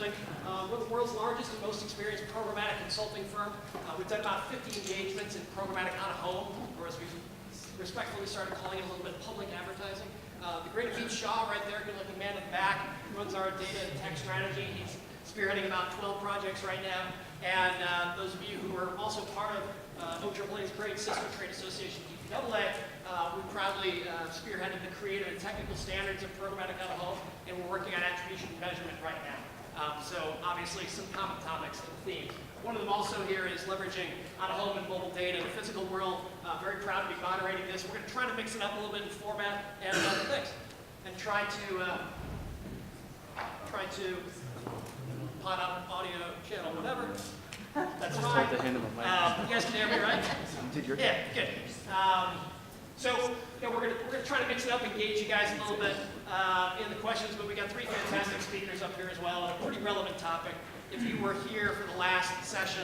Consulting. We're the world's largest and most experienced programmatic consulting firm. We've done about 50 engagements in programmatic on a home, or as we respectfully started calling it a little bit public advertising. The great Amit Shah right there, good looking man in the back, runs our data and tech strategy. He's spearheading about 12 projects right now. And those of you who are also part of OAAA's great sister trade association, DPAA, we proudly spearheaded the creative and technical standards of programmatic on a home, and we're working on attribution measurement right now. So obviously some common topics and themes. One of them also here is leveraging on a home and mobile data in the physical world. Very proud to be moderating this. We're going to try to mix it up a little bit in format and other things, and try to pot up audio channel, whatever. That's fine. You guys can hear me, right? Yeah, good. So we're gonna try to mix it up, engage you guys a little bit in the questions, but we got three fantastic speakers up here as well, and a pretty relevant topic. If you were here for the last session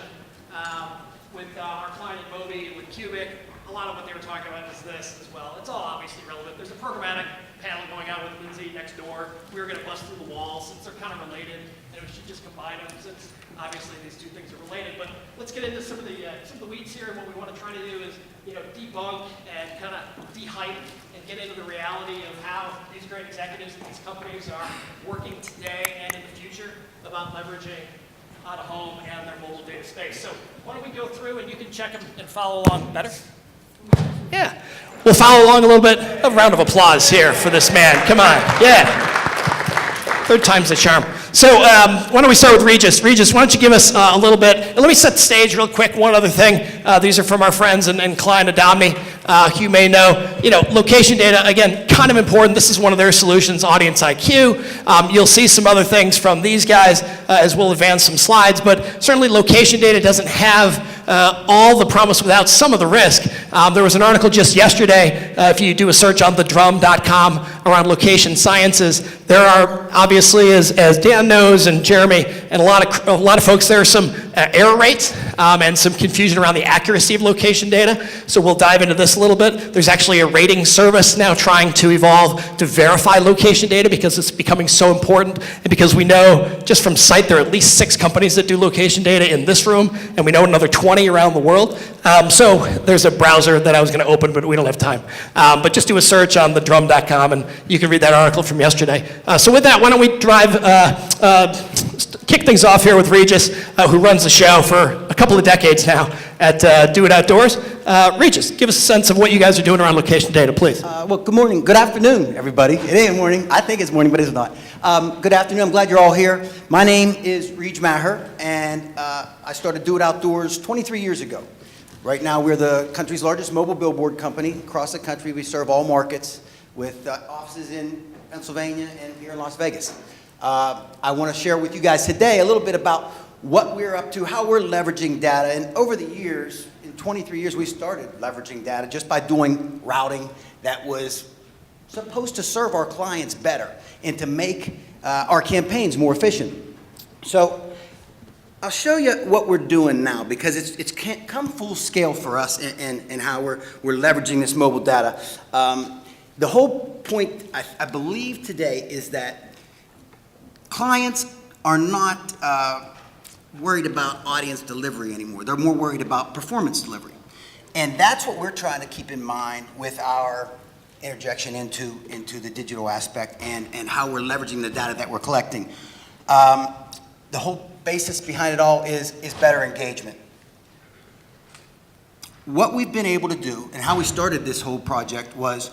with our client at Moby and with Cubic, a lot of what they were talking about is this as well. It's all obviously relevant. There's a programmatic panel going on with Lindsay next door. We were going to bust through the wall since they're kind of related, and we should just combine them since obviously these two things are related. But let's get into some of the weeds here. And what we want to try to do is debunk and kind of de-hype and get into the reality of how these great executives at these companies are working today and in the future about leveraging on a home and their mobile data space. So why don't we go through and you can check them and follow along better? Yeah. We'll follow along a little bit. A round of applause here for this man. Come on. Yeah. Third time's the charm. So why don't we start with Regis? Regis, why don't you give us a little bit. And let me set the stage real quick. One other thing. These are from our friends and client Adomni. You may know, location data, again, kind of important. This is one of their solutions, Audience IQ. You'll see some other things from these guys as we'll advance some slides, but certainly location data doesn't have all the promise without some of the risk. There was an article just yesterday, if you do a search on thedrum.com around location sciences, there are obviously, as Dan knows and Jeremy and a lot of folks, there are some error rates and some confusion around the accuracy of location data. So we'll dive into this a little bit. There's actually a rating service now trying to evolve to verify location data because it's becoming so important, and because we know just from sight there are at least 6 companies that do location data in this room, and we know another 20 around the world. So there's a browser that I was going to open, but we don't have time. But just do a search on thedrum.com and you can read that article from yesterday. So with that, why don't we kick things off here with Regis, who runs the show for a couple of decades now at Do It Outdoors. Regis, give us a sense of what you guys are doing around location data, please. Well, good morning. Good afternoon, everybody. It ain't morning. I think it's morning, but it's not. Good afternoon. I'm glad you're all here. My name is Reg Maher, and I started Do It Outdoors 23 years ago. Right now, we're the country's largest mobile billboard company. Across the country, we serve all markets with offices in Pennsylvania and here in Las Vegas. I want to share with you guys today a little bit about what we're up to, how we're leveraging data. And over the years, in 23 years, we started leveraging data just by doing routing that was supposed to serve our clients better and to make our campaigns more efficient. So I'll show you what we're doing now, because it's come full scale for us and how we're leveraging this mobile data. The whole point, I believe today, is that clients are not worried about audience delivery anymore. They're more worried about performance delivery. And that's what we're trying to keep in mind with our interjection into the digital aspect and how we're leveraging the data that we're collecting. The whole basis behind it all is better engagement. What we've been able to do and how we started this whole project was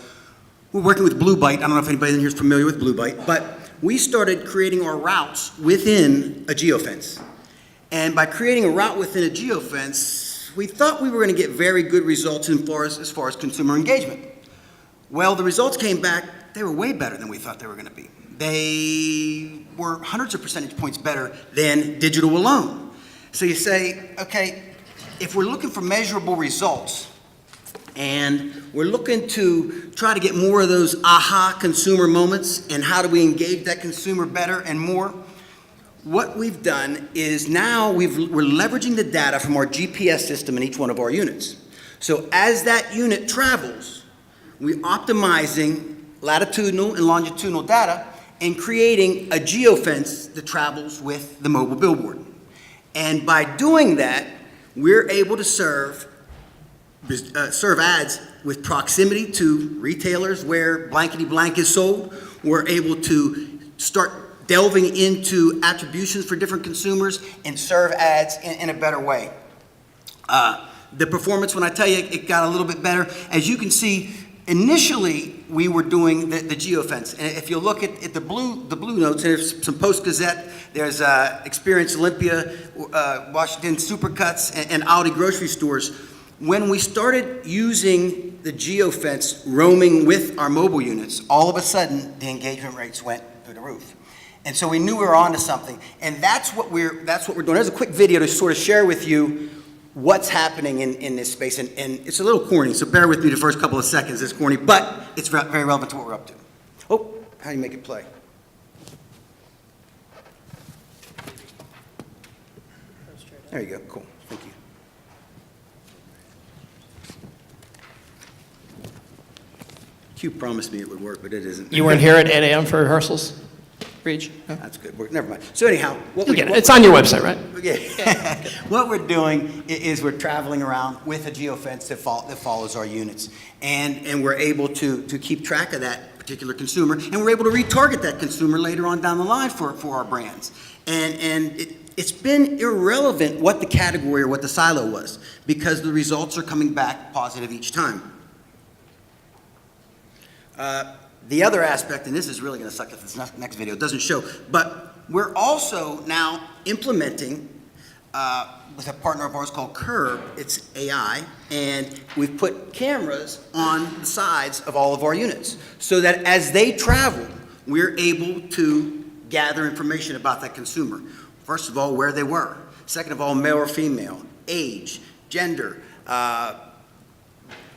we're working with Blue Byte. I don't know if anybody in here is familiar with Blue Byte, but we started creating our routes within a geofence. And by creating a route within a geofence, we thought we were going to get very good results as far as consumer engagement. Well, the results came back, they were way better than we thought they were going to be. They were hundreds of percentage points better than digital alone. So you say, okay, if we're looking for measurable results and we're looking to try to get more of those aha consumer moments, and how do we engage that consumer better and more, what we've done is now we're leveraging the data from our GPS system in each one of our units. So as that unit travels, we're optimizing latitudinal and longitudinal data, and creating a geofence that travels with the mobile billboard. And by doing that, we're able to serve ads with proximity to retailers where blankety blank is sold. We're able to start delving into attributions for different consumers and serve ads in a better way. The performance, when I tell you it got a little bit better, as you can see, initially we were doing the geofence. And if you look at the blue notes, there's some Post-Gazette, there's Experience Olympia, Washington Supercuts, and Aldi grocery stores. When we started using the geofence roaming with our mobile units, all of a sudden the engagement rates went through the roof. And so we knew we were onto something. And that's what we're doing. There's a quick video to sort of share with you what's happening in this space. And it's a little corny, so bear with me the first couple of seconds. It's corny, but it's very relevant to what we're up to. Oh, how do you make it play? There you go, cool, thank you. Q promised me it would work, but it isn't. You weren't here at 8 a.m. for rehearsals, Reach? No? That's good. Never mind. So anyhow, It's on your website, right? Yeah. What we're doing is we're traveling around with a geofence that follows our units, and we're able to keep track of that particular consumer, and we're able to retarget that consumer later on down the line for our brands. And it's been irrelevant what the category or what the silo was, because the results are coming back positive each time. The other aspect, and this is really going to suck if this next video doesn't show, but we're also now implementing with a partner of ours called Curb, it's AI, and we've put cameras on the sides of all of our units so that as they travel, we're able to gather information about that consumer. First of all, where they were. Second of all, male or female, age, gender,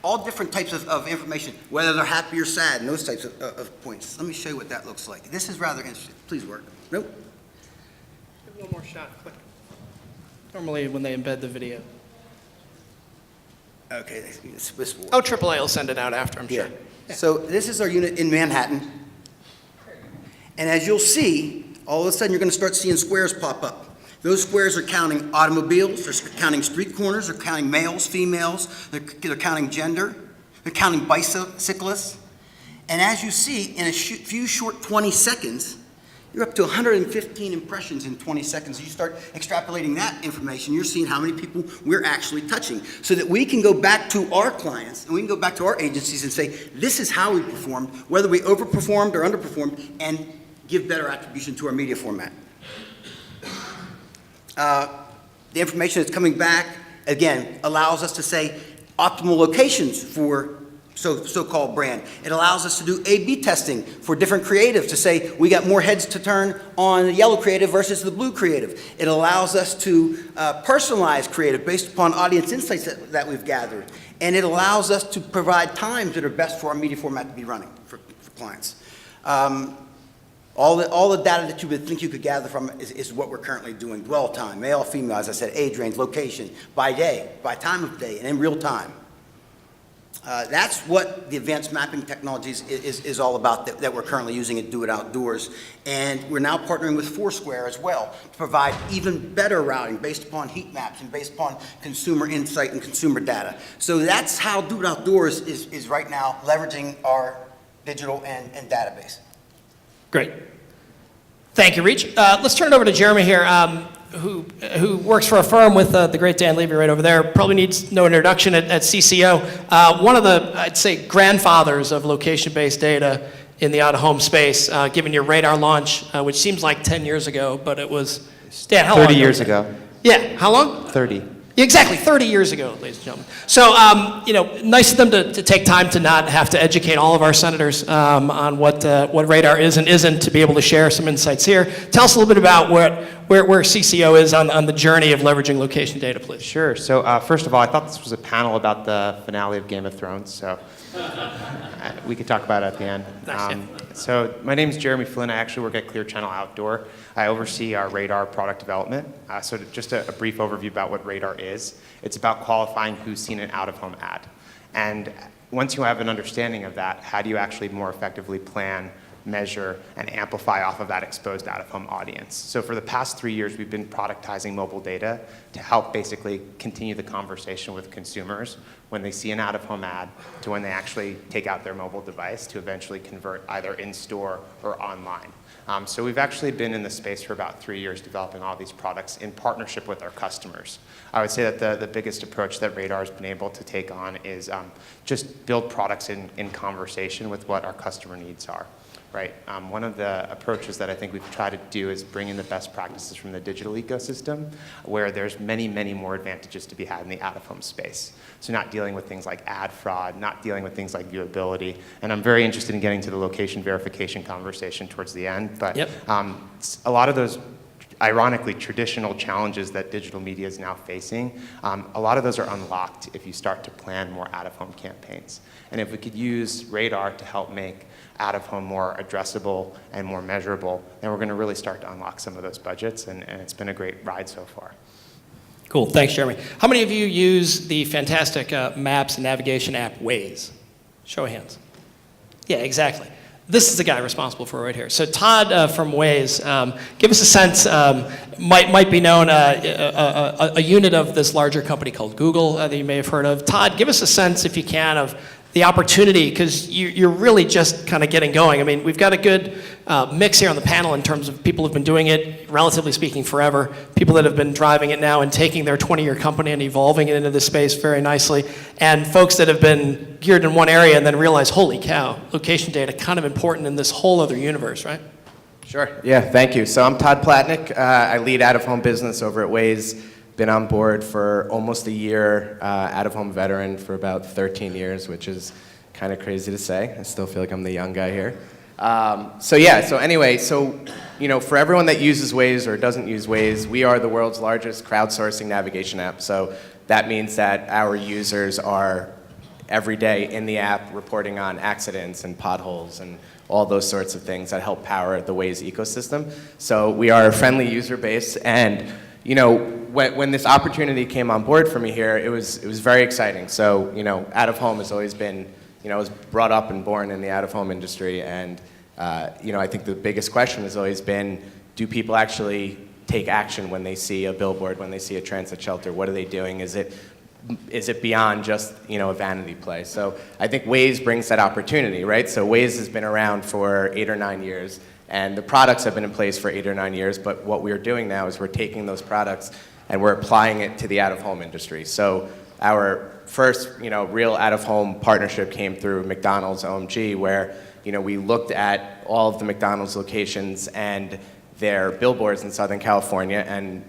all different types of information, whether they're happy or sad, and those types of points. Let me show you what that looks like. This is rather interesting. Please work. Nope. One more shot, quick. Normally when they embed the video. Okay, this will work. Oh, AAA will send it out after, I'm sure. Yeah. So this is our unit in Manhattan. And as you'll see, all of a sudden you're going to start seeing squares pop up. Those squares are counting automobiles, they're counting street corners, they're counting males, females, they're counting gender, they're counting bicyclists. And as you see, in a few short 20 seconds, you're up to 115 impressions in 20 seconds. You start extrapolating that information, you're seeing how many people we're actually touching, so that we can go back to our clients and we can go back to our agencies and say, this is how we performed, whether we overperformed or underperformed, and give better attribution to our media format. The information that's coming back, again, allows us to say optimal locations for so-called brand. It allows us to do A/B testing for different creatives to say we got more heads to turn on the yellow creative versus the blue creative. It allows us to personalize creative based upon audience insights that we've gathered. And it allows us to provide times that are best for our media format to be running for clients. All the data that you would think you could gather from is what we're currently doing. Dwell time, male, female, as I said, age range, location, by day, by time of day, and in real time. That's what the advanced mapping technologies is all about that we're currently using at Do It Outdoors. And we're now partnering with Foursquare as well to provide even better routing based upon heat maps and based upon consumer insight and consumer data. So that's how Do It Outdoors is right now leveraging our digital and database. Great. Thank you, Reach. Let's turn it over to Jeremy here, who works for a firm with the great Dan Levy right over there. Probably needs no introduction at CCO. One of the, I'd say, grandfathers of location-based data in the out-of-home space, given your Radar launch, which seems like 10 years ago, but it was, Dan, how long 30 years ago. Yeah, how long? 30. Exactly, 30 years ago, ladies and gentlemen. So, nice of them to take time to not have to educate all of our senators on what Radar is and isn't, to be able to share some insights here. Tell us a little bit about where CCO is on the journey of leveraging location data, please. Sure. So, first of all, I thought this was a panel about the finale of Game of Thrones, so we could talk about it at the end. Nice, So, my name is Jeremy Flynn. I actually work at Clear Channel Outdoor. I oversee our Radar product development. So just a brief overview about what Radar is. It's about qualifying who's seen an out-of-home ad. And once you have an understanding of that, how do you actually more effectively plan measure, and amplify off of that exposed out-of-home audience. So for the past 3 years, we've been productizing mobile data to help basically continue the conversation with consumers when they see an out-of-home ad to when they actually take out their mobile device to eventually convert either in-store or online. So we've actually been in the space for about 3 years developing all these products in partnership with our customers. I would say that the biggest approach that Radar has been able to take on is just build products in conversation with what our customer needs are. Right. One of the approaches that I think we've tried to do is bring in the best practices from the digital ecosystem, where there's many, many more advantages to be had in the out-of-home space. So not dealing with things like ad fraud, not dealing with things like viewability, and I'm very interested in getting to the location verification conversation towards the end, but Yep. A lot of those ironically traditional challenges that digital media is now facing, a lot of those are unlocked if you start to plan more out-of-home campaigns. And if we could use Radar to help make out-of-home more addressable and more measurable, then we're going to really start to unlock some of those budgets, and it's been a great ride so far. Cool, thanks, Jeremy. How many of you use the fantastic maps and navigation app Waze? Show of hands. Yeah, exactly. This is the guy responsible for it right here. So Todd from Waze, give us a sense, might be known, a unit of this larger company called Google that you may have heard of. Todd, give us a sense, if you can, of the opportunity, because you're really just kind of getting going. I mean, we've got a good mix here on the panel in terms of people who've been doing it, relatively speaking, forever, people that have been driving it now and taking their 20-year company and evolving it into this space very nicely, and folks that have been geared in one area and then realize, holy cow, location data, kind of important in this whole other universe, right? Sure. Yeah, thank you. So I'm Todd Platnick. I lead out-of-home business over at Waze. Been on board for almost a year, out-of-home veteran for about 13 years, which is kind of crazy to say. I still feel like I'm the young guy here. So for everyone that uses Waze or doesn't use Waze, we are the world's largest crowdsourcing navigation app. So that means that our users are every day in the app reporting on accidents and potholes and all those sorts of things that help power the Waze ecosystem. So we are a friendly user base, and when this opportunity came on board for me here, it was very exciting. So, out-of-home has always been, I was brought up and born in the out-of-home industry, and, I think the biggest question has always been, do people actually take action when they see a billboard, when they see a transit shelter? What are they doing? Is it beyond just, a vanity play? So I think Waze brings that opportunity, right? So Waze has been around for 8 or 9 years. And the products have been in place for 8 or 9 years, but what we're doing now is we're taking those products and we're applying it to the out-of-home industry. So our first, real out-of-home partnership came through McDonald's OMG, where, we looked at all of the McDonald's locations and their billboards in Southern California, and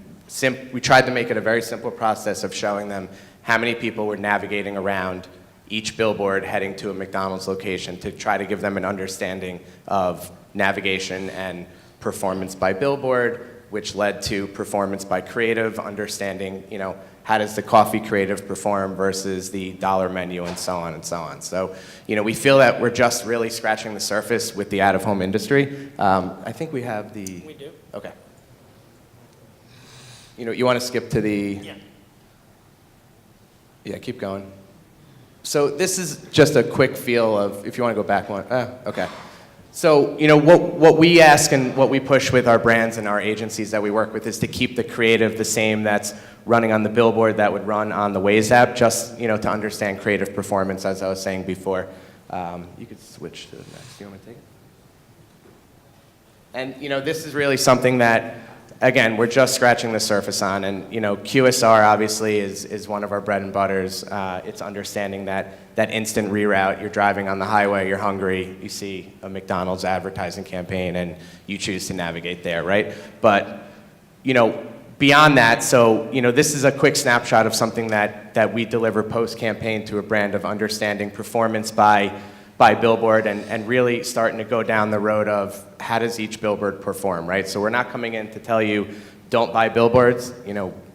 we tried to make it a very simple process of showing them how many people were navigating around each billboard heading to a McDonald's location to try to give them an understanding of navigation and performance by billboard, which led to performance by creative, understanding, how does the coffee creative perform versus the dollar menu, and so on and so on. So, we feel that we're just really scratching the surface with the out-of-home industry. I think we have the... We do. Okay. You want to skip to the... Yeah. Yeah, keep going. So this is just a quick feel of, if you want to go back one. Okay. So, what we ask and what we push with our brands and our agencies that we work with is to keep the creative the same that's running on the billboard that would run on the Waze app, just, to understand creative performance, as I was saying before. You could switch to the next. You want me to take it? And, this is really something that, again, we're just scratching the surface on, and QSR obviously is one of our bread and butters. It's understanding that instant reroute. You're driving on the highway, you're hungry, you see a McDonald's advertising campaign, and you choose to navigate there, right? But beyond that, so this is a quick snapshot of something that we deliver post-campaign to a brand of understanding performance by billboard and really starting to go down the road of how does each billboard perform, right? So we're not coming in to tell you, don't buy billboards,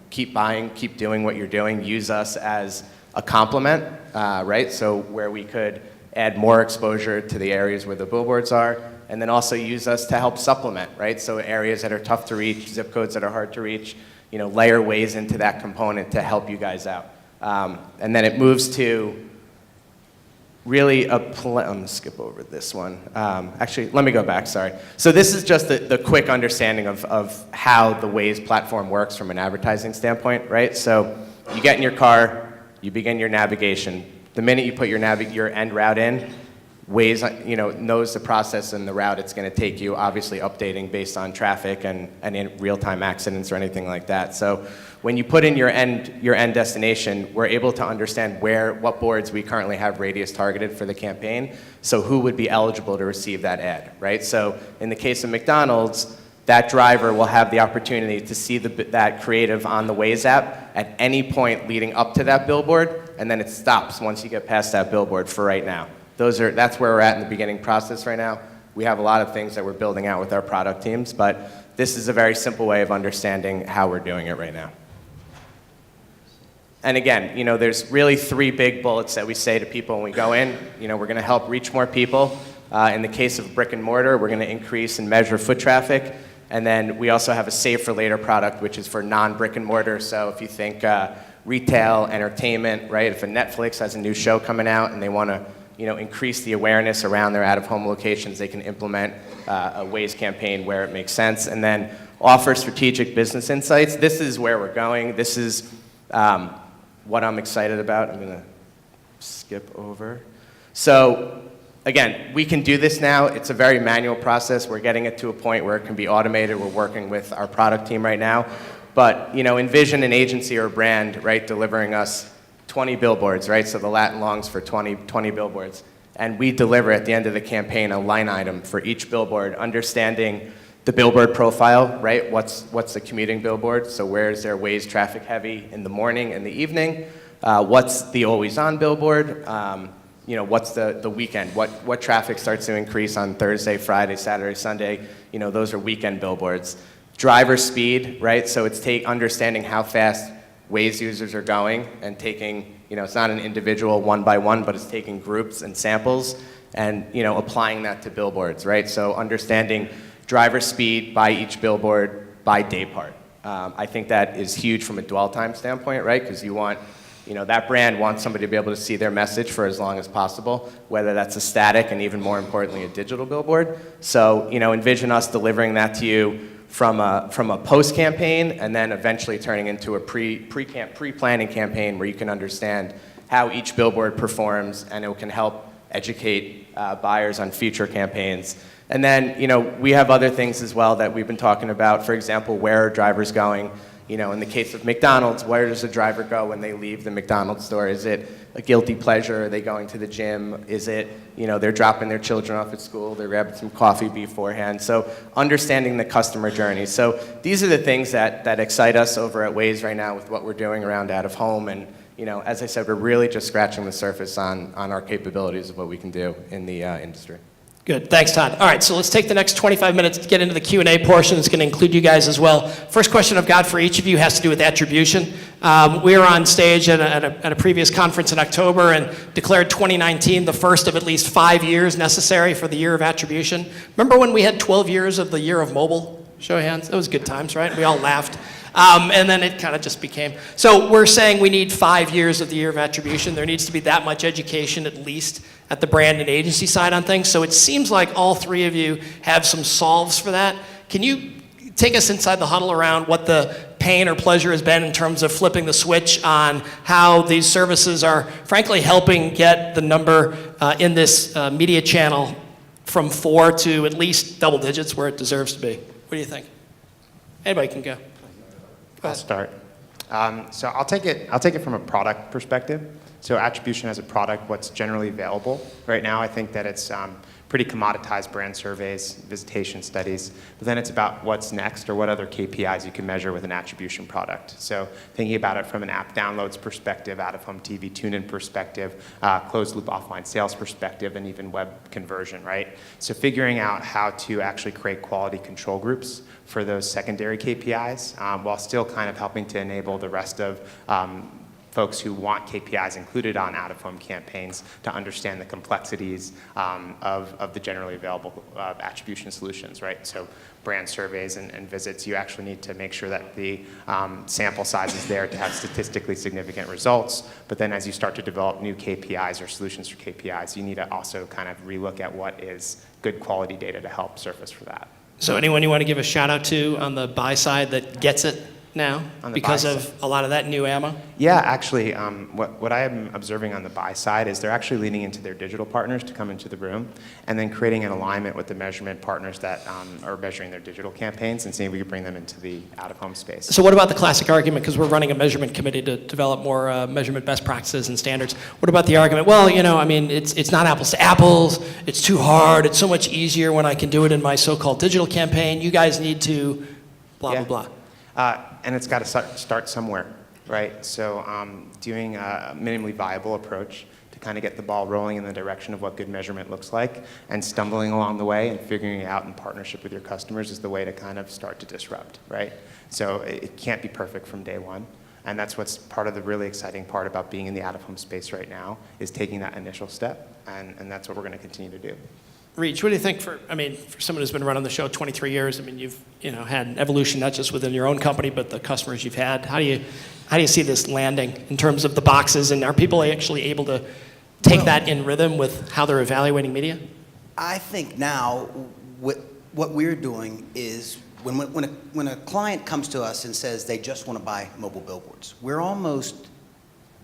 keep buying, keep doing what you're doing, use us as a complement, right? So where we could add more exposure to the areas where the billboards are, and then also use us to help supplement, right? So areas that are tough to reach, zip codes that are hard to reach, layer Waze into that component to help you guys out. And then it moves to really I'm going to skip over this one. Actually, let me go back, sorry. So this is just the quick understanding of how the Waze platform works from an advertising standpoint, right? So you get in your car, you begin your navigation. The minute you put your end route in, Waze, knows the process and the route it's going to take you, obviously updating based on traffic and in real-time accidents or anything like that. So when you put in your end destination, we're able to understand what boards we currently have radius targeted for the campaign, so who would be eligible to receive that ad, right? So in the case of McDonald's, that driver will have the opportunity to see that creative on the Waze app at any point leading up to that billboard, and then it stops once you get past that billboard for right now. That's where we're at in the beginning process right now. We have a lot of things that we're building out with our product teams, but this is a very simple way of understanding how we're doing it right now. And again, there's really 3 big bullets that we say to people when we go in. We're going to help reach more people. In the case of brick and mortar, we're going to increase and measure foot traffic. And then we also have a Save for Later product, which is for non-brick and mortar. So if you think retail, entertainment, right? If a Netflix has a new show coming out and they want to increase the awareness around their out-of-home locations, they can implement a Waze campaign where it makes sense. And then offer strategic business insights. This is where we're going. This is what I'm excited about. I'm going to skip over. So again, we can do this now. It's a very manual process. We're getting it to a point where it can be automated. We're working with our product team right now. But envision an agency or a brand, right, delivering us 20 billboards, right? So the Latin longs for 20 billboards. And we deliver at the end of the campaign a line item for each billboard, understanding the billboard profile, right? What's the commuting billboard? So where is their Waze traffic heavy in the morning and the evening? What's the always on billboard? What's the weekend? What traffic starts to increase on Thursday, Friday, Saturday, Sunday? Those are weekend billboards. Driver speed, right? So it's understanding how fast Waze users are going and taking, it's not an individual one by one, but it's taking groups and samples and, applying that to billboards, right? So understanding driver speed by each billboard by day part. I think that is huge from a dwell time standpoint, right? Because you want, that brand wants somebody to be able to see their message for as long as possible, whether that's a static and even more importantly, a digital billboard. So, envision us delivering that to you from a post-campaign and then eventually turning into a pre-planning campaign where you can understand how each billboard performs and it can help educate buyers on future campaigns. And then, we have other things as well that we've been talking about. For example, where are drivers going? In the case of McDonald's, where does a driver go when they leave the McDonald's store? Is it a guilty pleasure? Are they going to the gym? Is it, they're dropping their children off at school, they're grabbing some coffee beforehand? So understanding the customer journey. So these are the things that excite us over at Waze right now with what we're doing around out of home. And, as I said, we're really just scratching the surface on our capabilities of what we can do in the industry. Good. Thanks, Todd. All right, so let's take the next 25 minutes to get into the Q&A portion. It's going to include you guys as well. First question I've got for each of you has to do with attribution. We were on stage at a previous conference in October and declared 2019 the first of at least 5 years necessary for the year of attribution. Remember when we had 12 years of the year of mobile? Show of hands. That was good times, right? We all laughed. And then it kind of just became. So we're saying we need 5 years of the year of attribution. There needs to be that much education at least at the brand and agency side on things. So it seems like all 3 of you have some solves for that. Can you take us inside the huddle around what the pain or pleasure has been in terms of flipping the switch on how these services are frankly helping get the number in this media channel from 4 to at least double digits where it deserves to be? What do you think? Anybody can go. I'll start. So I'll take it from a product perspective. So attribution as a product, what's generally available right now, I think that it's pretty commoditized brand surveys, visitation studies, but then it's about what's next or what other KPIs you can measure with an attribution product. So thinking about it from an app downloads perspective, out-of-home TV tune-in perspective, closed-loop offline sales perspective, and even web conversion, right? So figuring out how to actually create quality control groups for those secondary KPIs while still kind of helping to enable the rest of folks who want KPIs included on out-of-home campaigns to understand the complexities of the generally available attribution solutions, right? So brand surveys and visits, you actually need to make sure that the sample size is there to have statistically significant results. But then as you start to develop new KPIs or solutions for KPIs, you need to also kind of relook at what is good quality data to help surface for that. So anyone you want to give a shout out to on the buy side that gets it now because of a lot of that new ammo? Yeah, actually, what I am observing on the buy side is they're actually leaning into their digital partners to come into the room and then creating an alignment with the measurement partners that are measuring their digital campaigns and seeing if we can bring them into the out-of-home space. So what about the classic argument, because we're running a measurement committee to develop more measurement best practices and standards, what about the argument, well, you know, I mean, it's not apples to apples, it's too hard, it's so much easier when I can do it in my so-called digital campaign, you guys need to blah, blah, blah. And it's got to start somewhere, right? So doing a minimally viable approach to kind of get the ball rolling in the direction of what good measurement looks like, and stumbling along the way and figuring it out in partnership with your customers is the way to kind of start to disrupt, right? So it can't be perfect from day one. And that's what's part of the really exciting part about being in the out-of-home space right now, is taking that initial step. And that's what we're going to continue to do. Reach, what do you think for someone who's been running the show 23 years, I mean, you've had an evolution not just within your own company, but the customers you've had. How do you see this landing in terms of the boxes, and are people actually able to take that in rhythm with how they're evaluating media? I think now what we're doing is when a client comes to us and says they just want to buy mobile billboards, we're almost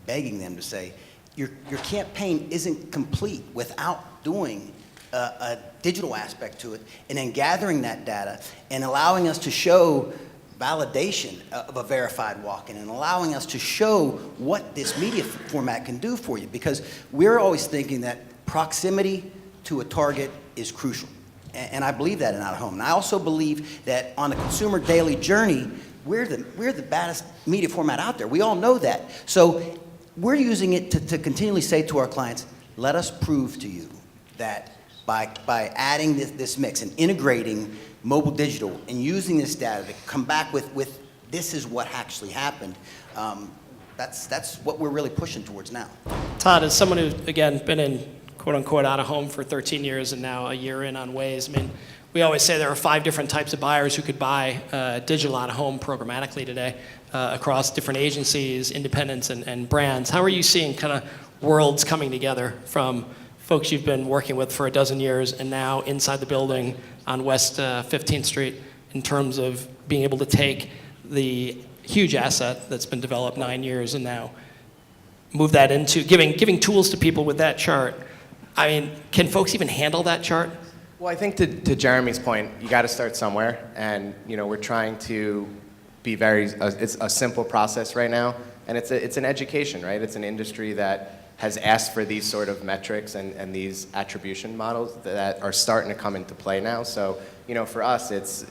begging them to say, your campaign isn't complete without doing a digital aspect to it, and then gathering that data and allowing us to show validation of a verified walk-in and allowing us to show what this media format can do for you, because we're always thinking that proximity to a target is crucial. And I believe that in out-of-home. And I also believe that on the consumer daily journey, we're the baddest media format out there. We all know that. So we're using it to continually say to our clients, let us prove to you that by adding this mix and integrating mobile digital and using this data to come back with this is what actually happened, that's what we're really pushing towards now. Todd, as someone who's, again, been in quote-unquote out-of-home for 13 years and now a year in on Waze, I mean, we always say there are 5 different types of buyers who could buy digital out-of-home programmatically today across different agencies, independents, and brands. How are you seeing kind of worlds coming together from folks you've been working with for a dozen years and now inside the building on West 15th Street in terms of being able to take the huge asset that's been developed 9 years and now move that into giving tools to people with that chart? I mean, can folks even handle that chart? Well, I think to Jeremy's point, you got to start somewhere, and we're trying to be it's a simple process right now, and it's an education, right? It's an industry that has asked for these sort of metrics and these attribution models that are starting to come into play now. So, for us, it's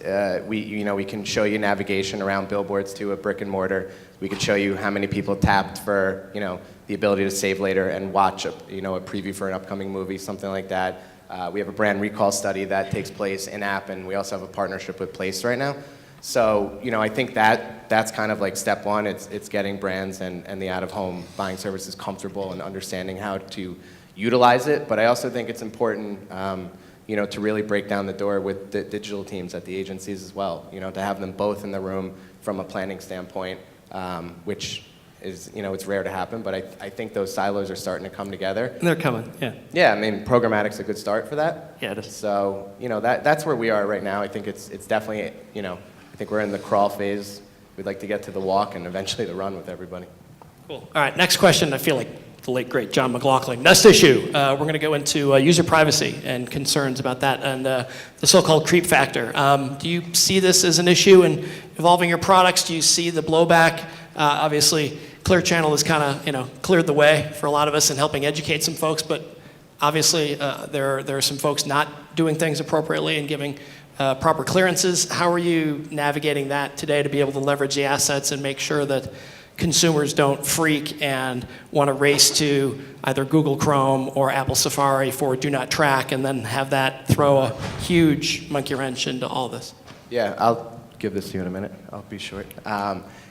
we can show you navigation around billboards to a brick and mortar. We could show you how many people tapped for the ability to save later and watch a preview for an upcoming movie, something like that. We have a brand recall study that takes place in-app, and we also have a partnership with Place right now. So, I think that's kind of like step one. It's getting brands and the out-of-home buying services comfortable and understanding how to utilize it. But I also think it's important, to really break down the door with the digital teams at the agencies as well. To have them both in the room from a planning standpoint, which is, it's rare to happen. But I think those silos are starting to come together. They're coming, yeah. Yeah, I mean, programmatic's a good start for that. Yeah, it is. So, that's where we are right now. I think it's definitely, I think we're in the crawl phase. We'd like to get to the walk and eventually the run with everybody. Cool. All right, next question. I feel like the late, great John McLaughlin. Next issue, we're going to go into user privacy and concerns about that and the so-called creep factor. Do you see this as an issue in evolving your products? Do you see the blowback? Obviously, Clear Channel has kind of, cleared the way for a lot of us in helping educate some folks, but obviously there are some folks not doing things appropriately and giving proper clearances. How are you navigating that today to be able to leverage the assets and make sure that consumers don't freak and want to race to either Google Chrome or Apple Safari for do not track and then have that throw a huge monkey wrench into all this? Yeah, I'll give this to you in a minute. I'll be short.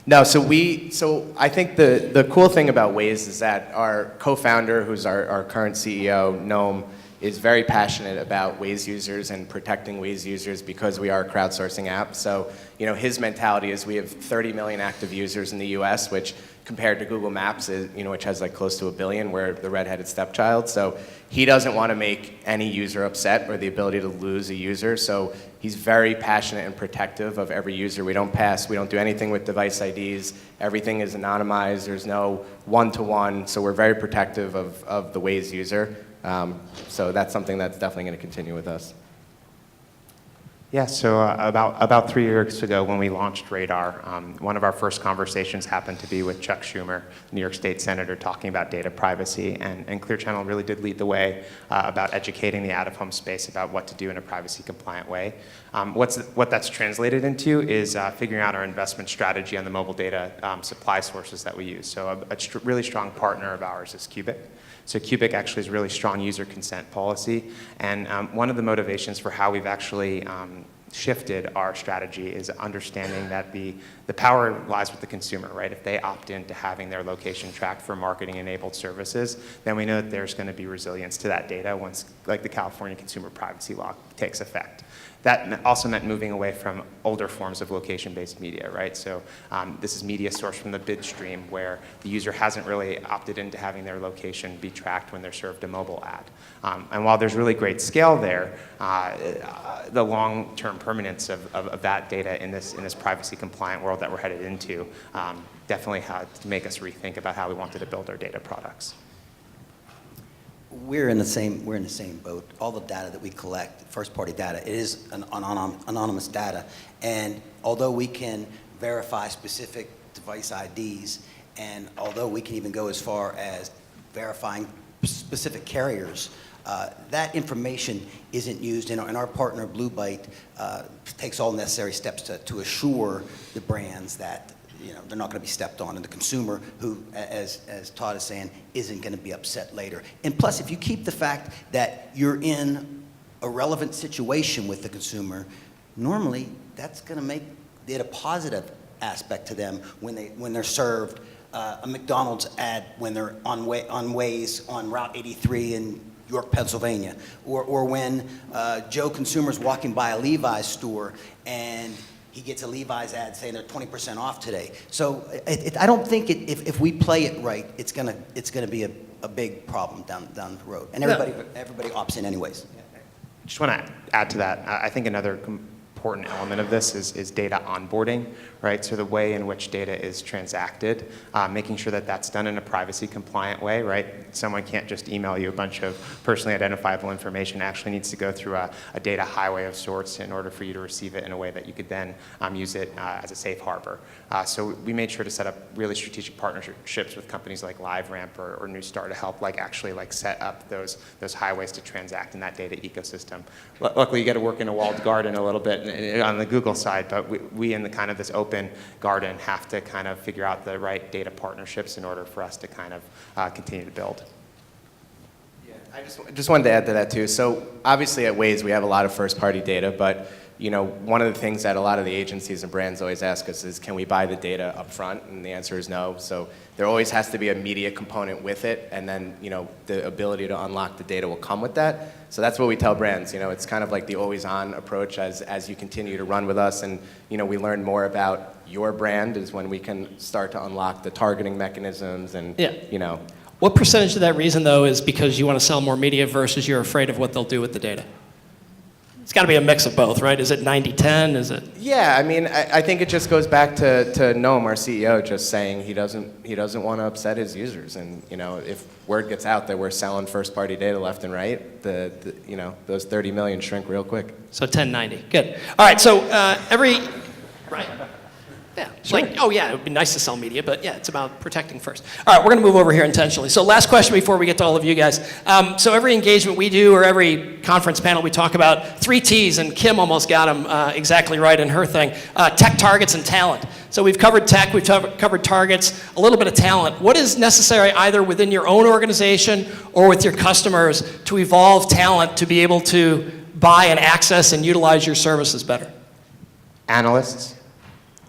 No, so I think the cool thing about Waze is that our co-founder, who's our current CEO, Noam, is very passionate about Waze users and protecting Waze users because we are a crowdsourcing app. So, his mentality is we have 30 million active users in the US, which compared to Google Maps, is, which has like close to 1 billion, we're the redheaded stepchild. So he doesn't want to make any user upset or the ability to lose a user. So he's very passionate and protective of every user. We don't do anything with device IDs. Everything is anonymized. There's no one-to-one. So we're very protective of the Waze user. So that's something that's definitely going to continue with us. Yeah, so about 3 years ago when we launched Radar, one of our first conversations happened to be with Chuck Schumer, New York State Senator, talking about data privacy, and Clear Channel really did lead the way about educating the out-of-home space about what to do in a privacy-compliant way. What that's translated into is figuring out our investment strategy on the mobile data supply sources that we use. So a really strong partner of ours is Cubic. So Cubic actually has a really strong user consent policy, and one of the motivations for how we've actually shifted our strategy is understanding that the power lies with the consumer, right? If they opt in to having their location tracked for marketing-enabled services, then we know that there's going to be resilience to that data once, like, the California Consumer Privacy Law takes effect. That also meant moving away from older forms of location-based media, right? So this is media sourced from the bid stream where the user hasn't really opted into having their location be tracked when they're served a mobile ad. And while there's really great scale there, the long-term permanence of that data in this privacy-compliant world that we're headed into definitely had to make us rethink about how we wanted to build our data products. We're in the same boat. All the data that we collect, first-party data, it is anonymous data. And although we can verify specific device IDs, and although we can even go as far as verifying specific carriers, that information isn't used. And our partner, Blue Byte, takes all necessary steps to assure the brands that they're not going to be stepped on, and the consumer, who, as Todd is saying, isn't going to be upset later. And plus, if you keep the fact that you're in a relevant situation with the consumer, normally that's going to make it a positive aspect to them when they're served a McDonald's ad when they're on Waze on Route 83 in York, Pennsylvania, or when Joe Consumer's walking by a Levi's store and he gets a Levi's ad saying they're 20% off today. So I don't think if we play it right, it's gonna be a big problem down the road. And everybody opts in anyways. Just want to add to that. I think another important element of this is data onboarding, right? So the way in which data is transacted, making sure that that's done in a privacy compliant way, right? Someone can't just email you a bunch of personally identifiable information. It actually needs to go through a data highway of sorts in order for you to receive it in a way that you could then use it as a safe harbor. So we made sure to set up really strategic partnerships with companies like LiveRamp or Newstar to help actually set up those highways to transact in that data ecosystem. Luckily, you get to work in a walled garden a little bit on the Google side, but we in the kind of this open garden have to kind of figure out the right data partnerships in order for us to kind of continue to build. Yeah, I just wanted to add to that too. So obviously at Waze we have a lot of first-party data, but one of the things that a lot of the agencies and brands always ask us is, can we buy the data up front? And the answer is no. So there always has to be a media component with it, and then the ability to unlock the data will come with that. So that's what we tell brands. It's kind of like the always-on approach as you continue to run with us, and we learn more about your brand is when we can start to unlock the targeting mechanisms and What percentage of that reason though is because you want to sell more media versus you're afraid of what they'll do with the data? It's got to be a mix of both, right? Is it 90-10? Is it? Yeah, I mean, I think it just goes back to Noam, our CEO, just saying he doesn't want to upset his users, and if word gets out that we're selling first-party data left and right, those 30 million shrink real quick. So 10-90, good. All right, so right. Yeah, Sure. it would be nice to sell media, but yeah, it's about protecting first. All right, we're going to move over here intentionally. So last question before we get to all of you guys. So every engagement we do or every conference panel we talk about 3 T's, and Kim almost got them exactly right in her thing. Tech, targets, and talent. So we've covered tech, we've covered targets, a little bit of talent. What is necessary either within your own organization or with your customers to evolve talent to be able to buy and access and utilize your services better? Analysts.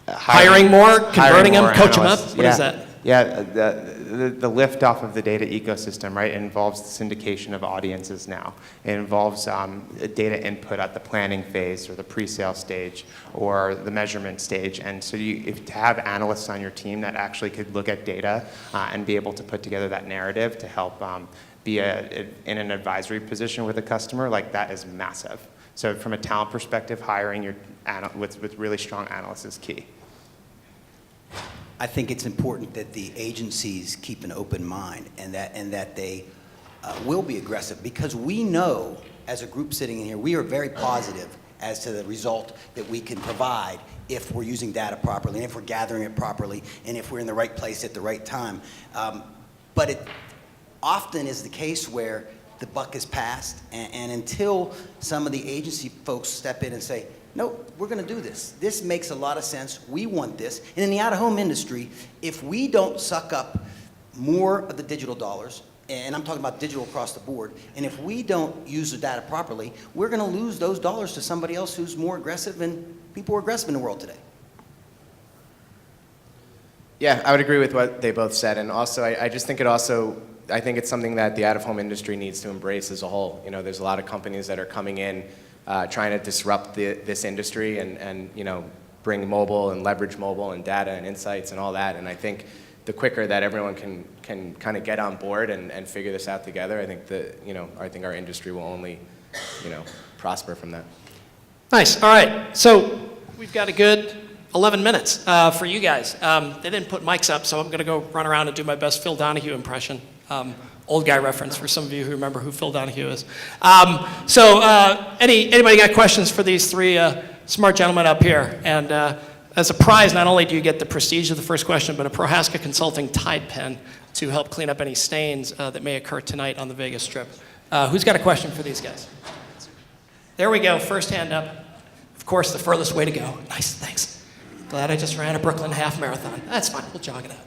Hiring more, converting them, coach them up? Analysts. What is that? Yeah, the lift off of the data ecosystem, right, involves the syndication of audiences now. It involves data input at the planning phase or the pre-sale stage or the measurement stage. And so to have analysts on your team that actually could look at data and be able to put together that narrative to help be in an advisory position with a customer, like that is massive. So from a talent perspective, hiring with really strong analysts is key. I think it's important that the agencies keep an open mind and that they will be aggressive, because we know, as a group sitting in here, we are very positive as to the result that we can provide if we're using data properly and if we're gathering it properly and if we're in the right place at the right time. But it often is the case where the buck is passed, and until some of the agency folks step in and say, no, we're going to do this. This makes a lot of sense. We want this. And in the out-of-home industry, if we don't suck up more of the digital dollars, and I'm talking about digital across the board, and if we don't use the data properly, we're going to lose those dollars to somebody else who's more aggressive, and people are aggressive in the world today. Yeah, I would agree with what they both said. And also, I just think I think it's something that the out-of-home industry needs to embrace as a whole. You know, there's a lot of companies that are coming in trying to disrupt this industry and bring mobile and leverage mobile and data and insights and all that. And I think the quicker that everyone can kind of get on board and figure this out together, I think our industry will only prosper from that. Nice. All right. So we've got a good 11 minutes for you guys. They didn't put mics up, so I'm going to go run around and do my best Phil Donahue impression. Old guy reference for some of you who remember who Phil Donahue is. Anybody got questions for these three smart gentlemen up here? And as a prize, not only do you get the prestige of the first question, but a Prohaska Consulting Tide pen to help clean up any stains that may occur tonight on the Vegas Strip. Who's got a question for these guys? There we go, first hand up. Of course, the furthest way to go. Nice, thanks. Glad I just ran a Brooklyn half marathon. That's fine, we'll jog it out.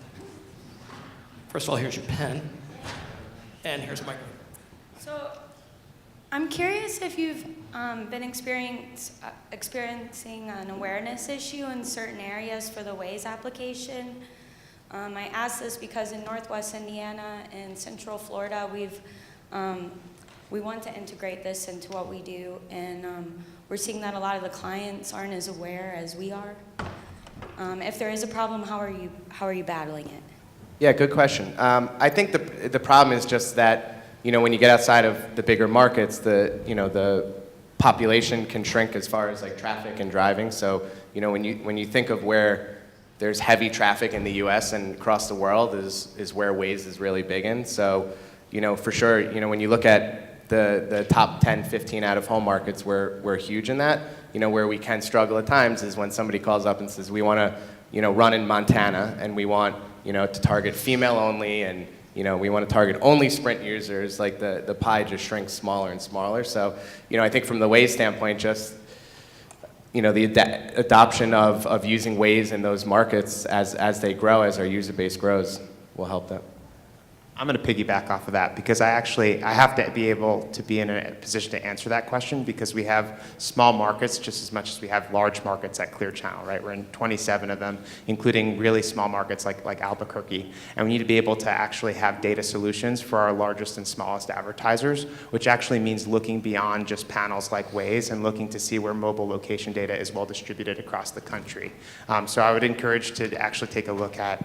First of all, here's your pen. And here's my microphone. So, I'm curious if you've been experiencing an awareness issue in certain areas for the Waze application. I ask this because in Northwest Indiana and Central Florida, we want to integrate this into what we do, and we're seeing that a lot of the clients aren't as aware as we are. If there is a problem, how are you battling it? Yeah, good question. I think the problem is just that, when you get outside of the bigger markets, the population can shrink as far as like traffic and driving. So, when you think of where there's heavy traffic in the U.S. and across the world is where Waze is really big in. So, for sure, when you look at the top 10, 15 out-of-home markets, we're huge in that. Where we can struggle at times is when somebody calls up and says, we want to, run in Montana, and we want, to target female only, and, we want to target only Sprint users. Like the pie just shrinks smaller and smaller. So, I think from the Waze standpoint, just, the adoption of using Waze in those markets as they grow, as our user base grows, will help that. I'm going to piggyback off of that because I have to be able to be in a position to answer that question, because we have small markets just as much as we have large markets at Clear Channel, right? We're in 27 of them, including really small markets like Albuquerque. And we need to be able to actually have data solutions for our largest and smallest advertisers, which actually means looking beyond just panels like Waze and looking to see where mobile location data is well distributed across the country. So I would encourage to actually take a look at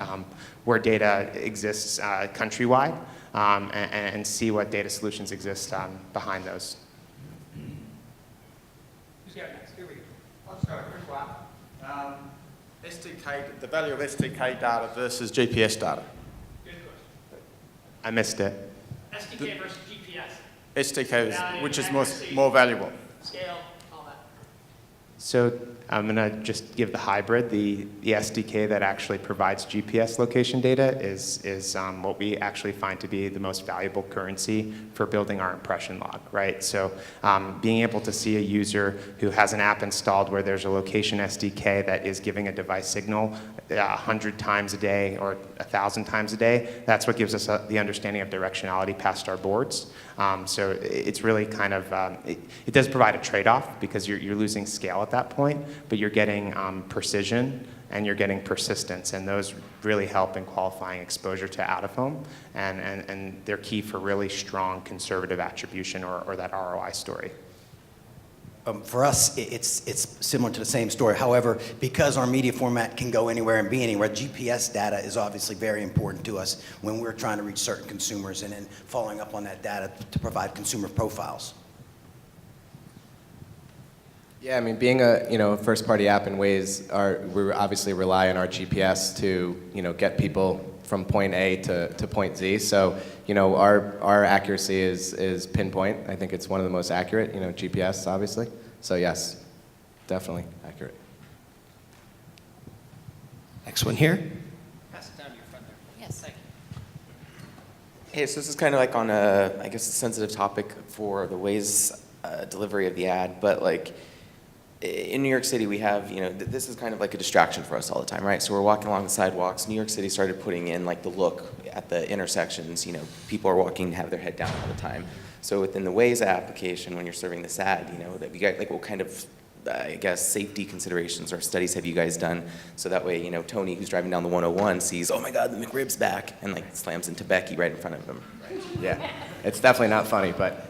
where data exists countrywide, and see what data solutions exist behind those. Who's got next? Here we go. I've just got a quick one. SDK, the value of SDK data versus GPS data. Good question. I missed it. SDK versus GPS. SDK, Value, which is accuracy, more valuable. Scale, all that. So I'm going to just give the hybrid. The SDK that actually provides GPS location data is what we actually find to be the most valuable currency for building our impression log, right? So being able to see a user who has an app installed where there's a location SDK that is giving a device signal 100 times a day or 1,000 times a day, that's what gives us the understanding of directionality past our boards. So it's really kind of, it does provide a trade-off because you're losing scale at that point, but you're getting precision and you're getting persistence, and those really help in qualifying exposure to out-of-home, and they're key for really strong conservative attribution or that ROI story. For us, it's similar to the same story. However, because our media format can go anywhere and be anywhere, GPS data is obviously very important to us when we're trying to reach certain consumers and then following up on that data to provide consumer profiles. Yeah, I mean, being a first-party app in Waze, we obviously rely on our GPS to get people from point A to point Z. So our accuracy is pinpoint. I think it's one of the most accurate. GPS obviously. So yes, definitely accurate. Next one here. Pass it down to your friend there. Yes. Thank you. Hey, so this is kind of like on a, I guess, a sensitive topic for the Waze delivery of the ad, but like in New York City, we have, this is kind of like a distraction for us all the time, right? So we're walking along the sidewalks. New York City started putting in like the look at the intersections. People are walking, have their head down all the time. So within the Waze application, when you're serving this ad, that you guys, like, what kind of, I guess, safety considerations or studies have you guys done? So that way, Tony, who's driving down the 101, sees, oh my God, the McRib's back, and like slams into Becky right in front of him. Yeah, it's definitely not funny, but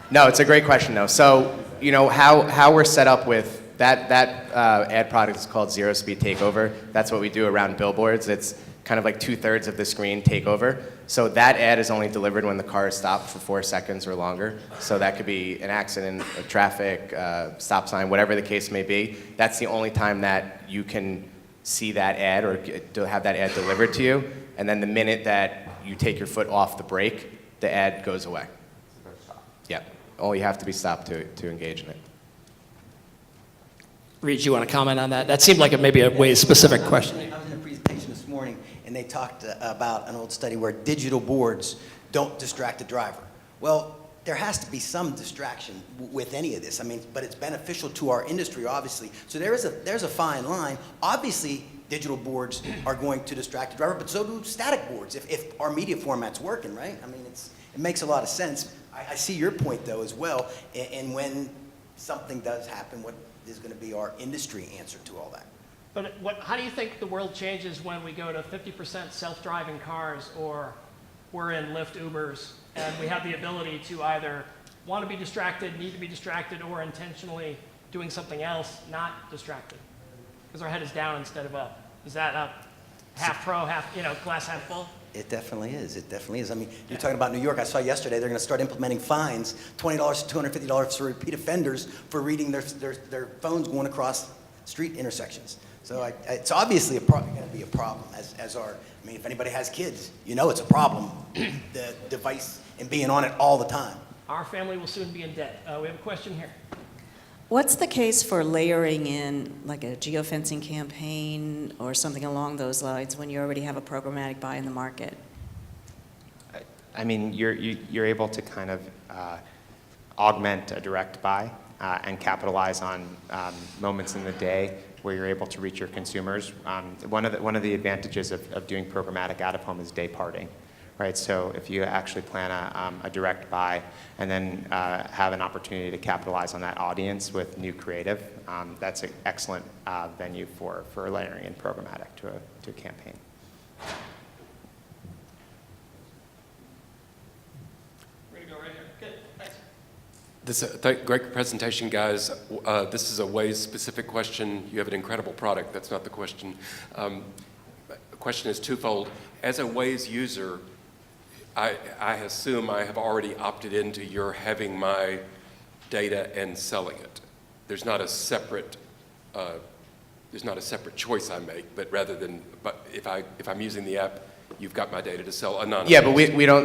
no, it's a great question though. So how we're set up with that ad product is called Zero Speed Takeover. That's what we do around billboards. It's kind of like 2/3 of the screen takeover. So that ad is only delivered when the car is stopped for 4 seconds or longer. So that could be an accident, a traffic, stop sign, whatever the case may be. That's the only time that you can see that ad or have that ad delivered to you. And then the minute that you take your foot off the brake, the ad goes away. Yeah, you have to be stopped to engage in it. Reed, you want to comment on that? That seemed like maybe a Waze-specific question. I was in a presentation this morning, and they talked about an old study where digital boards don't distract the driver. Well, there has to be some distraction with any of this. I mean, but it's beneficial to our industry, obviously. So there's a fine line. Obviously, digital boards are going to distract the driver, but so do static boards if our media format's working, right? I mean, it makes a lot of sense. I see your point, though, as well. And when something does happen, what is going to be our industry answer to all that? But how do you think the world changes when we go to 50% self-driving cars, or we're in Lyft Ubers, and we have the ability to either want to be distracted, need to be distracted, or intentionally doing something else, not distracted? Because our head is down instead of up. Is that a half pro, glass half full? It definitely is. It definitely is. I mean, you're talking about New York. I saw yesterday they're going to start implementing fines, $20 to $250 for repeat offenders for reading their phones going across street intersections. So it's obviously going to be a problem as our, I mean, if anybody has kids, it's a problem, the device and being on it all the time. Our family will soon be in debt. We have a question here. What's the case for layering in like a geofencing campaign or something along those lines when you already have a programmatic buy in the market? I mean, you're able to kind of augment a direct buy and capitalize on moments in the day where you're able to reach your consumers. One of the advantages of doing programmatic out of home is day parting, right? So if you actually plan a direct buy and then have an opportunity to capitalize on that audience with new creative, that's an excellent venue for layering in programmatic to a campaign. We're going to go right here. Good, thanks. Great presentation, guys. This is a Waze-specific question. You have an incredible product. That's not the question. The question is twofold. As a Waze user, I assume I have already opted into your having my data and selling it. There's not a separate choice I make, but rather than, if I'm using the app, you've got my data to sell anonymously. Yeah, but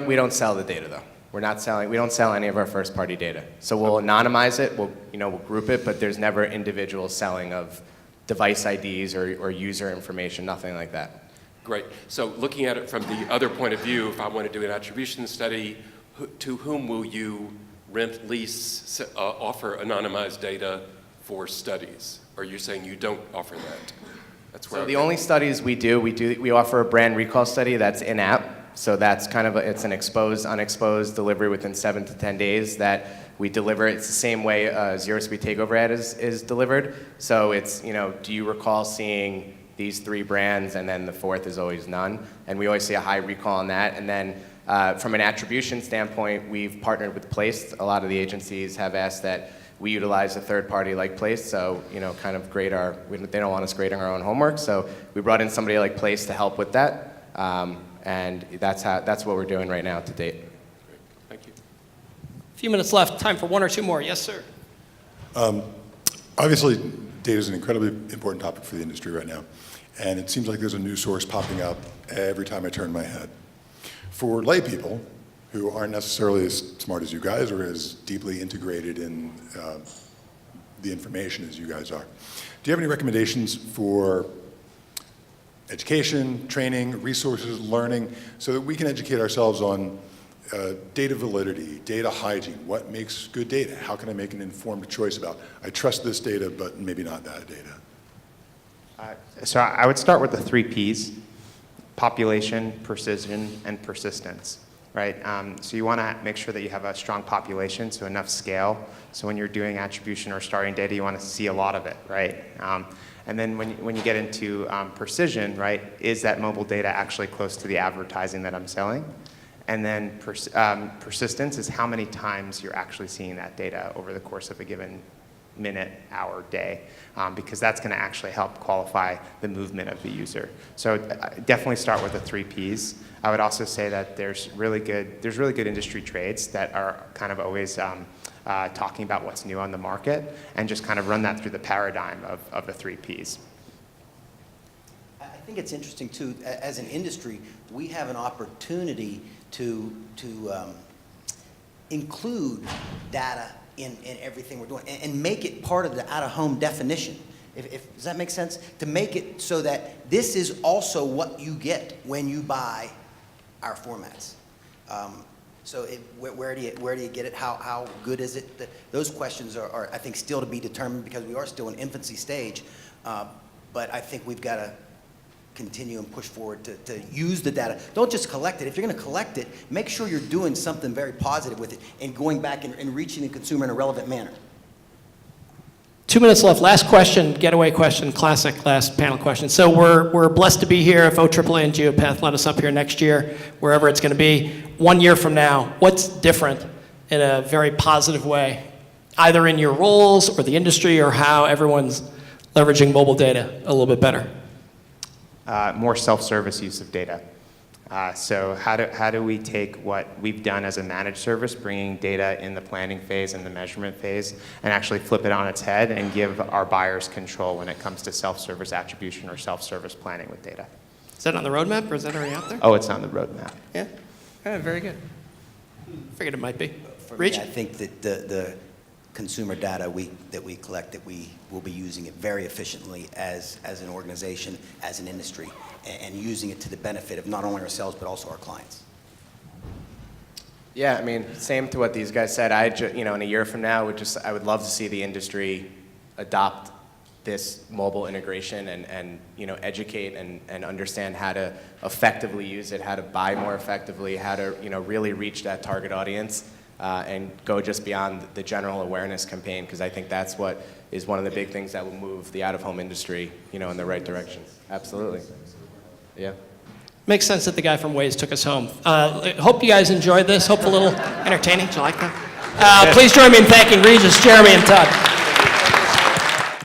we don't sell the data though. We don't sell any of our first-party data. So we'll anonymize it, we'll group it, but there's never individual selling of device IDs or user information, nothing like that. Great. So looking at it from the other point of view, if I want to do an attribution study, to whom will you rent, lease, offer anonymized data for studies? Or are you saying you don't offer that? That's where So the only studies we offer a brand recall study that's in-app. So that's kind of it's an exposed, unexposed delivery within 7 to 10 days that we deliver it. It's the same way Zero Speed Takeover ad is delivered. So it's, you know, do you recall seeing these 3 brands, and then the 4th is always none. And we always see a high recall on that. And then from an attribution standpoint, we've partnered with Placed. A lot of the agencies have asked that we utilize a third party like Placed, so, you know, kind of grade they don't want us grading our own homework. So we brought in somebody like Placed to help with that. And that's what we're doing right now to date. Thank you. A few minutes left. Time for 1 or 2 more. Yes, sir. Obviously, data is an incredibly important topic for the industry right now. And it seems like there's a new source popping up every time I turn my head. For lay people who aren't necessarily as smart as you guys or as deeply integrated in the information as you guys are, do you have any recommendations for education, training, resources, learning, so that we can educate ourselves on data validity, data hygiene, what makes good data? How can I make an informed choice about, I trust this data, but maybe not that data? So I would start with the 3 Ps: population, precision, and persistence, right? So you want to make sure that you have a strong population, so enough scale. So when you're doing attribution or starting data, you want to see a lot of it, right? And then when you get into precision, right, is that mobile data actually close to the advertising that I'm selling? And then persistence is how many times you're actually seeing that data over the course of a given minute, hour, day, because that's going to actually help qualify the movement of the user. So definitely start with the 3 Ps. I would also say that there's really good industry trades that are kind of always talking about what's new on the market, and just kind of run that through the paradigm of the 3 Ps. I think it's interesting too, as an industry, we have an opportunity to include data in everything we're doing and make it part of the out-of-home definition. Does that make sense? To make it so that this is also what you get when you buy our formats. So where do you get it? How good is it? Those questions are, I think, still to be determined, because we are still in infancy stage. But I think we've got to continue and push forward to use the data. Don't just collect it. If you're going to collect it, make sure you're doing something very positive with it and going back and reaching the consumer in a relevant manner. 2 minutes left. Last question, getaway question, classic last panel question. So we're blessed to be here. If OAAA and Geopath let us up here next year, wherever it's going to be, 1 year from now, what's different in a very positive way, either in your roles or the industry, or how everyone's leveraging mobile data a little bit better? More self-service use of data. So how do we take what we've done as a managed service, bringing data in the planning phase and the measurement phase, and actually flip it on its head and give our buyers control when it comes to self-service attribution or self-service planning with data? Is that on the roadmap, or is that already out there? Oh, it's on the roadmap. Yeah. Very good. Figured it might be. For Reach? me, I think that the consumer data that we collect, that we will be using it very efficiently as an organization, as an industry, and using it to the benefit of not only ourselves but also our clients. Yeah, I mean, same to what these guys said. In a year from now, I would love to see the industry adopt this mobile integration and educate and understand how to effectively use it, how to buy more effectively, how to really reach that target audience, and go just beyond the general awareness campaign, because I think that's what is one of the big things that will move the out-of-home industry in the right direction. Absolutely. Yeah. Makes sense that the guy from Waze took us home. Hope you guys enjoyed this. Hope a little entertaining. Did you like that? Please join me in thanking Regis, Jeremy, and Todd.